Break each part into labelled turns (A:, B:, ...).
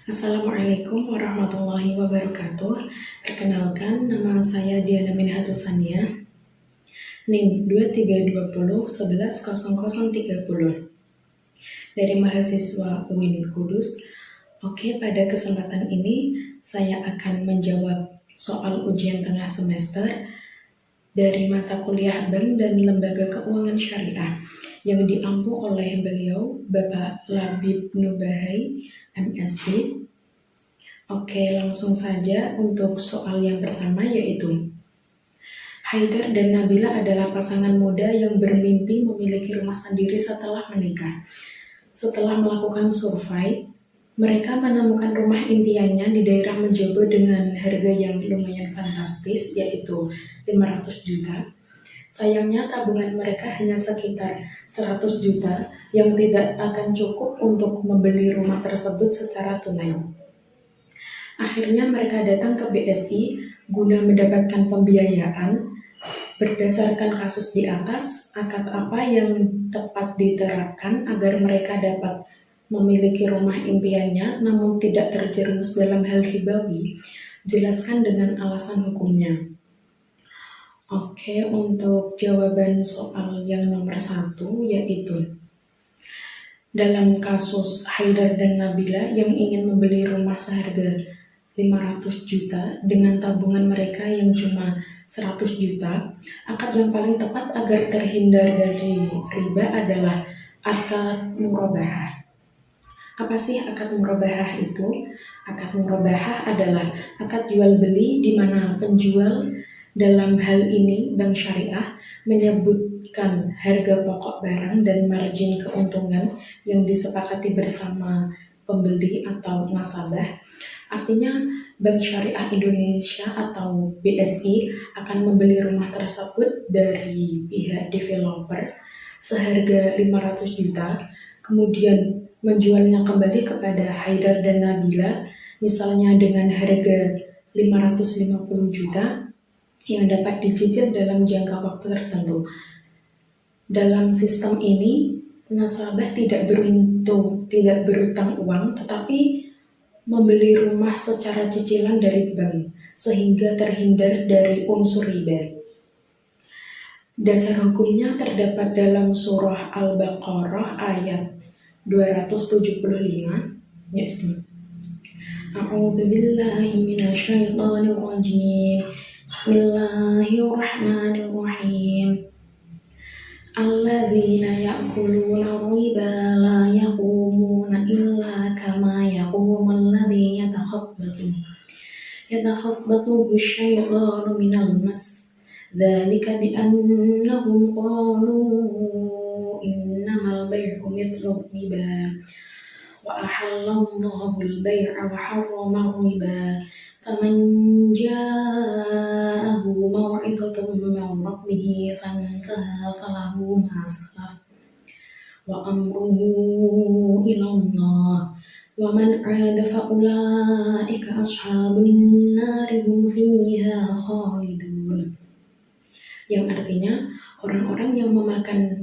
A: Assalamualaikum warahmatullahi wabarakatuh. Perkenalkan, nama saya Diana Minhatusania, NIM 2320110030 dari mahasiswa UIN Kudus. Oke, pada kesempatan ini saya akan menjawab soal ujian tengah semester dari mata kuliah Bank dan Lembaga Keuangan Syariah yang diampu oleh beliau, Bapak Labib Nubahai, MSI. Oke, langsung saja untuk soal yang pertama, yaitu Haidar dan Nabila adalah pasangan muda yang bermimpi memiliki rumah sendiri setelah menikah. Setelah melakukan survei, mereka menemukan rumah impiannya di daerah Mejobo dengan harga yang lumayan fantastis, yaitu 500 juta. Sayangnya tabungan mereka hanya sekitar 100 juta yang tidak akan cukup untuk membeli rumah tersebut secara tunai. Akhirnya mereka datang ke BSI guna mendapatkan pembiayaan. Berdasarkan kasus di atas, akad apa yang tepat diterapkan agar mereka dapat memiliki rumah impiannya namun tidak terjerumus dalam hal ribawi? Jelaskan dengan alasan hukumnya. Oke, untuk jawaban soal yang nomor 1, yaitu dalam kasus Haidar dan Nabila yang ingin membeli rumah seharga 500 juta dengan tabungan mereka yang cuma 100 juta, akad yang paling tepat agar terhindar dari riba adalah akad murabahah. Apa sih akad murabahah itu? Akad murabahah adalah akad jual beli di mana penjual, dalam hal ini bank syariah, menyebutkan harga pokok barang dan margin keuntungan yang disepakati bersama pembeli atau nasabah. Artinya Bank Syariah Indonesia atau BSI akan membeli rumah tersebut dari pihak developer seharga 500 juta, kemudian menjualnya kembali kepada Haidar dan Nabila misalnya dengan harga 550 juta yang dapat dicicil dalam jangka waktu tertentu. Dalam sistem ini, nasabah tidak berutang uang, tetapi membeli rumah secara cicilan dari bank, sehingga terhindar dari unsur riba. Dasar hukumnya terdapat dalam surah Al-Baqarah ayat 275, yaitu A'udzubillahi minasyaitonirrajim. Bismillahirrahmanirrahim. Alladzina ya'kuluna riba la yaqumuna illa kama yaqumul ladzi yatakhabbathu asyaitanu minal mas. Dzalika bi annahum qalu innamal bai'u mithlu riba wa ahallallahu al-bai'a wa harrama riba. Faman ja'ahu maw'idhatun min rabbih fantaha falahu ma salaf wa amruhu ila Allah wa man 'ada fa ulaika ashabun nari hum fiha khalidun. Yang artinya orang-orang yang memakan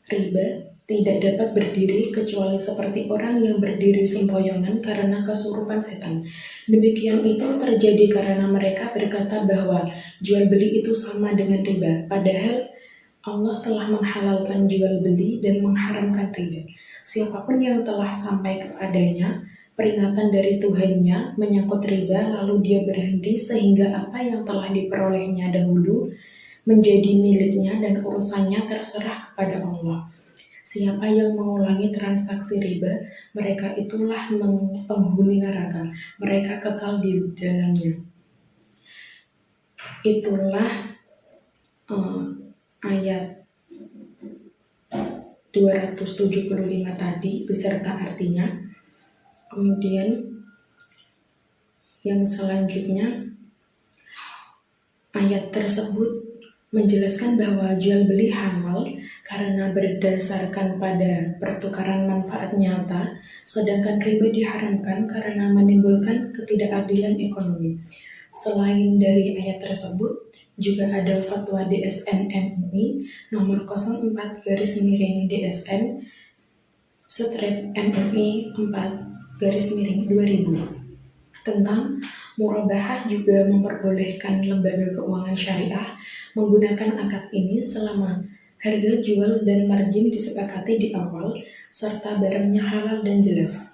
A: riba tidak dapat berdiri kecuali seperti orang yang berdiri sempoyongan karena kesurupan setan. Demikian itu terjadi karena mereka berkata bahwa jual beli itu sama dengan riba, padahal Allah telah menghalalkan jual beli dan mengharamkan riba. Siapapun yang telah sampai kepadanya peringatan dari Tuhannya menyangkut riba, lalu dia berhenti sehingga apa yang telah diperolehnya dahulu menjadi miliknya dan urusannya terserah kepada Allah. Siapa yang mengulangi transaksi riba, mereka itulah penghuni neraka. Mereka kekal di dalamnya. Itulah ayat 275 tadi beserta artinya. Kemudian yang selanjutnya, ayat tersebut menjelaskan bahwa jual beli halal karena berdasarkan pada pertukaran manfaat nyata, sedangkan riba diharamkan karena menimbulkan ketidakadilan ekonomi. Selain dari ayat tersebut, juga ada fatwa DSN MUI nomor 04/DSN /MUI 4 2000 tentang murabahah juga memperbolehkan lembaga keuangan syariah menggunakan akad ini selama harga jual dan margin disepakati di awal serta barangnya halal dan jelas.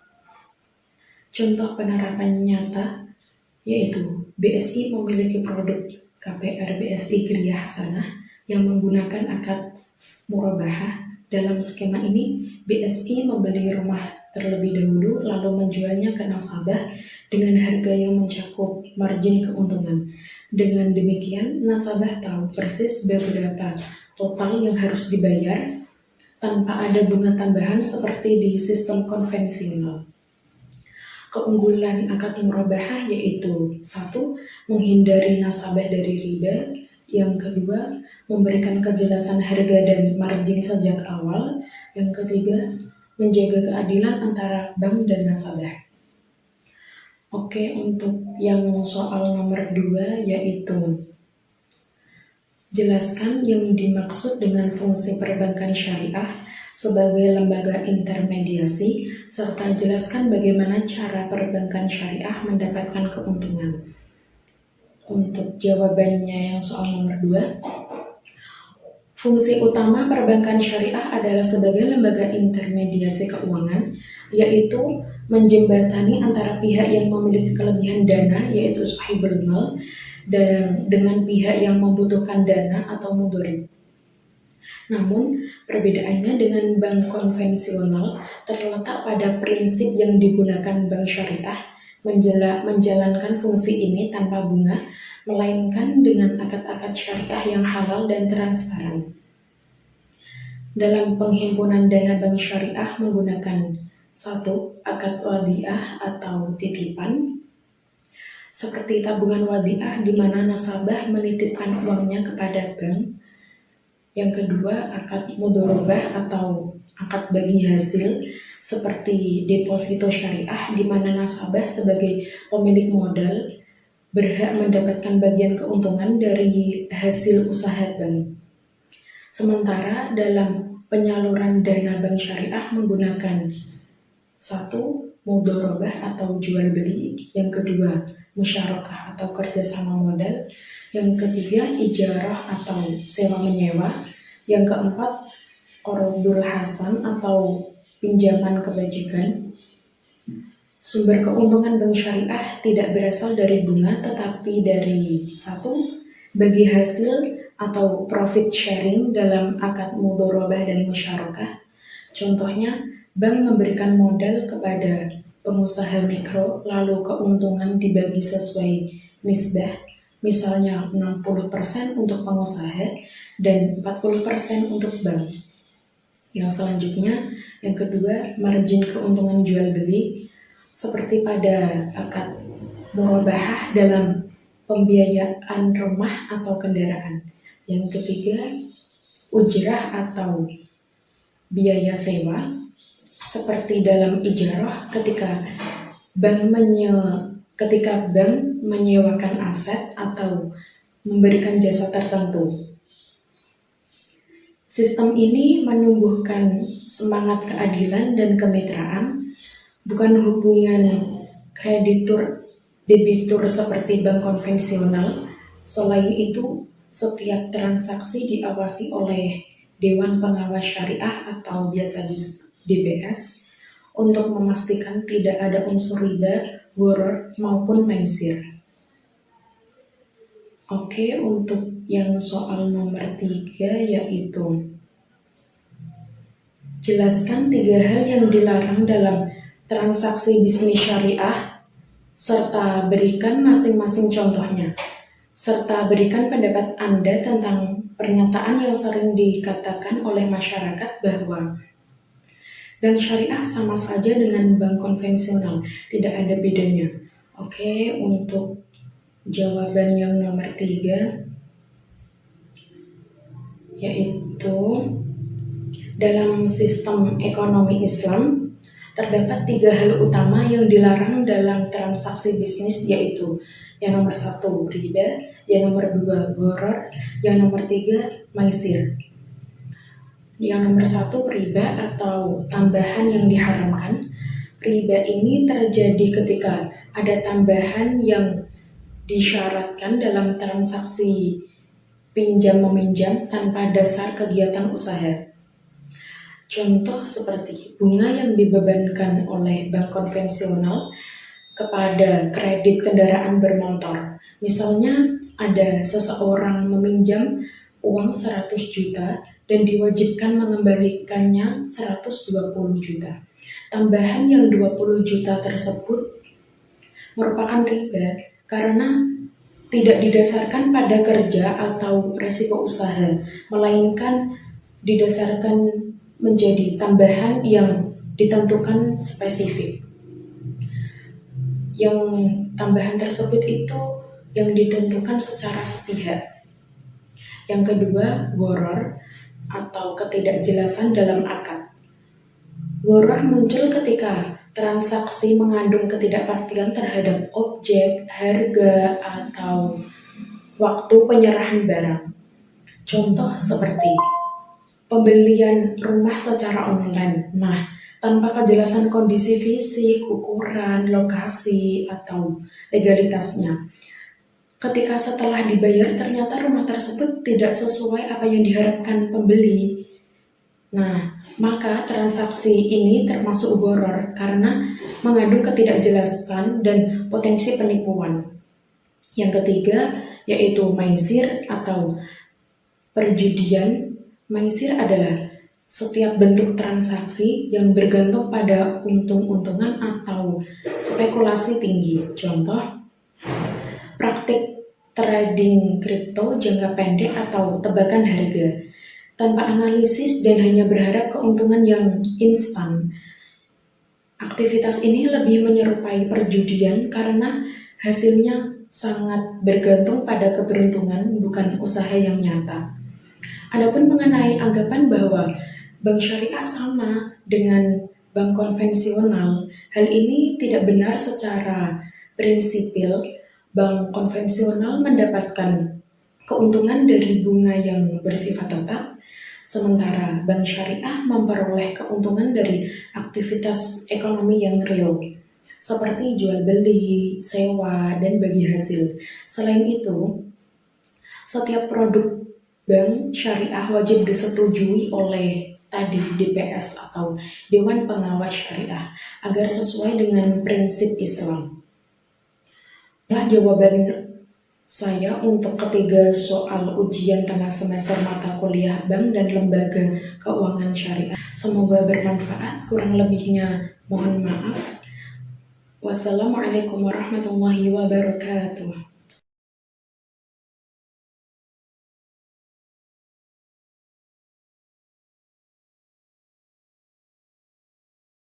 A: Contoh penerapan nyata yaitu BSI memiliki produk KPR BSI Griyah Hasanah yang menggunakan akad murabahah. Dalam skema ini, BSI membeli rumah terlebih dahulu lalu menjualnya ke nasabah dengan harga yang mencakup margin keuntungan. Dengan demikian, nasabah tahu persis berapa total yang harus dibayar tanpa ada bunga tambahan seperti di sistem konvensional. Keunggulan akad murabahah yaitu 1. Menghindari nasabah dari riba. Yang kedua, memberikan kejelasan harga dan margin sejak awal. Yang ketiga, menjaga keadilan antara bank dan nasabah. Oke, untuk yang soal nomor 2 yaitu jelaskan yang dimaksud dengan fungsi perbankan syariah sebagai lembaga intermediasi, serta jelaskan bagaimana cara perbankan syariah mendapatkan keuntungan. Untuk jawabannya yang soal nomor 2, fungsi utama perbankan syariah adalah sebagai lembaga intermediasi keuangan, yaitu menjembatani antara pihak yang memiliki kelebihan dana, yaitu sahibul mal, dan dengan pihak yang membutuhkan dana atau mudhorib. Namun, perbedaannya dengan bank konvensional terletak pada prinsip yang digunakan bank syariah menjalankan fungsi ini tanpa bunga, melainkan dengan akad-akad syariah yang halal dan transparan. Dalam penghimpunan dana bank syariah menggunakan 1. Akad wadiah atau titipan, seperti tabungan wadiah di mana nasabah menitipkan uangnya kepada bank. Yang kedua, akad mudorobah atau akad bagi hasil, seperti deposito syariah di mana nasabah sebagai pemilik modal berhak mendapatkan bagian keuntungan dari hasil usaha bank. Sementara dalam penyaluran dana bank syariah menggunakan 1. Mudorobah atau jual beli, yang kedua musyarakah atau kerjasama modal, yang ketiga ijarah atau sewa menyewa, yang keempat qardul hasan atau pinjaman kebajikan. Sumber keuntungan bank syariah tidak berasal dari bunga tetapi dari 1. Bagi hasil atau profit sharing dalam akad mudorobah dan musyarakah. Contohnya, bank memberikan modal kepada pengusaha mikro lalu keuntungan dibagi sesuai nisbah, misalnya 60% untuk pengusaha dan 40% untuk bank. Yang selanjutnya, yang kedua, margin keuntungan jual beli, seperti pada akad murabahah dalam pembiayaan rumah atau kendaraan. Yang ketiga, ujrah atau biaya sewa, seperti dalam ijarah ketika bank menyewakan aset atau memberikan jasa tertentu. Sistem ini menumbuhkan semangat keadilan dan kemitraan, bukan hubungan kreditur-debitur seperti bank konvensional. Selain itu, setiap transaksi diawasi oleh Dewan Pengawas Syariah atau biasa disebut DBS untuk memastikan tidak ada unsur riba, gharar maupun maisir. Oke, untuk yang soal nomor 3 yaitu jelaskan 3 hal yang dilarang dalam transaksi bisnis syariah serta berikan masing-masing contohnya, serta berikan pendapat Anda tentang pernyataan yang sering dikatakan oleh masyarakat bahwa bank syariah sama saja dengan bank konvensional, tidak ada bedanya. Oke, untuk jawaban yang nomor 3 yaitu dalam sistem ekonomi Islam terdapat 3 hal utama yang dilarang dalam transaksi bisnis, yaitu yang nomor 1 riba, yang nomor 2 gharar, yang nomor 3 maisir. Yang nomor 1 riba atau tambahan yang diharamkan. Riba ini terjadi ketika ada tambahan yang disyaratkan dalam transaksi pinjam-meminjam tanpa dasar kegiatan usaha. Contoh seperti bunga yang dibebankan oleh bank konvensional kepada kredit kendaraan bermotor. Misalnya ada seseorang meminjam uang 100 juta dan diwajibkan mengembalikannya 120 juta. Tambahan yang 20 juta tersebut merupakan riba karena tidak didasarkan pada kerja atau resiko usaha, melainkan didasarkan menjadi tambahan yang ditentukan spesifik. Yang tambahan tersebut itu yang ditentukan secara sepihak. Yang kedua, gharar atau ketidakjelasan dalam akad. Gharar muncul ketika transaksi mengandung ketidakpastian terhadap objek, harga, atau waktu penyerahan barang. Contoh seperti pembelian rumah secara online. Nah, tanpa kejelasan kondisi fisik, ukuran, lokasi, atau legalitasnya. Ketika setelah dibayar ternyata rumah tersebut tidak sesuai apa yang diharapkan pembeli. Nah, maka transaksi ini termasuk gharar karena mengandung ketidakjelasan dan potensi penipuan. Yang ketiga yaitu maisir atau perjudian. Maisir adalah setiap bentuk transaksi yang bergantung pada untung-untungan atau spekulasi tinggi. Contoh, praktik trading kripto jangka pendek atau tebakan harga tanpa analisis dan hanya berharap keuntungan yang instan. Aktivitas ini lebih menyerupai perjudian karena hasilnya sangat bergantung pada keberuntungan, bukan usaha yang nyata. Adapun mengenai anggapan bahwa bank syariah sama dengan bank konvensional, hal ini tidak benar secara prinsipil. Bank konvensional mendapatkan keuntungan dari bunga yang bersifat tetap, sementara bank syariah memperoleh keuntungan dari aktivitas ekonomi yang real, seperti jual beli, sewa, dan bagi hasil. Selain itu, setiap produk bank syariah wajib disetujui oleh tadi DPS atau Dewan Pengawas Syariah agar sesuai dengan prinsip Islam. Nah, jawaban saya untuk ketiga soal ujian tengah semester mata kuliah bank dan lembaga keuangan syariah. Semoga bermanfaat, kurang lebihnya mohon maaf. Wassalamualaikum warahmatullahi wabarakatuh.